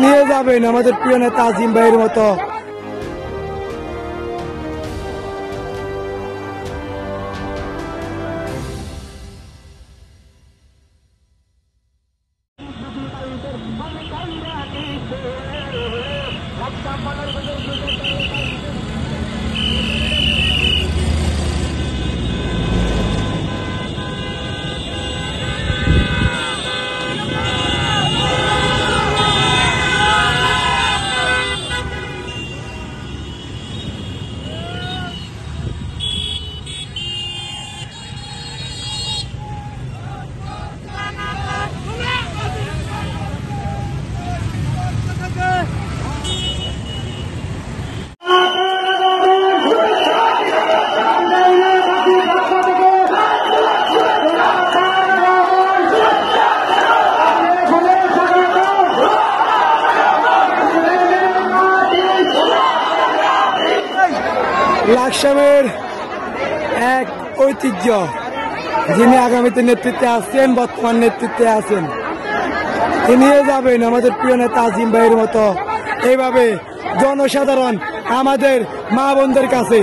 নিয়ে যাবেন আমাদের প্রিয় নেতা আজিম ভাইয়ের মতো। লাকসামের এক ঐতিহ্য, যিনি আগামীতে নেতৃত্বে আসছেন, বর্তমান নেতৃত্বে আছেন, তিনি যাবেন আমাদের প্রিয় নেতা আজিম ভাইয়ের মতো। এইভাবে জনসাধারণ আমাদের মা বোনদের কাছে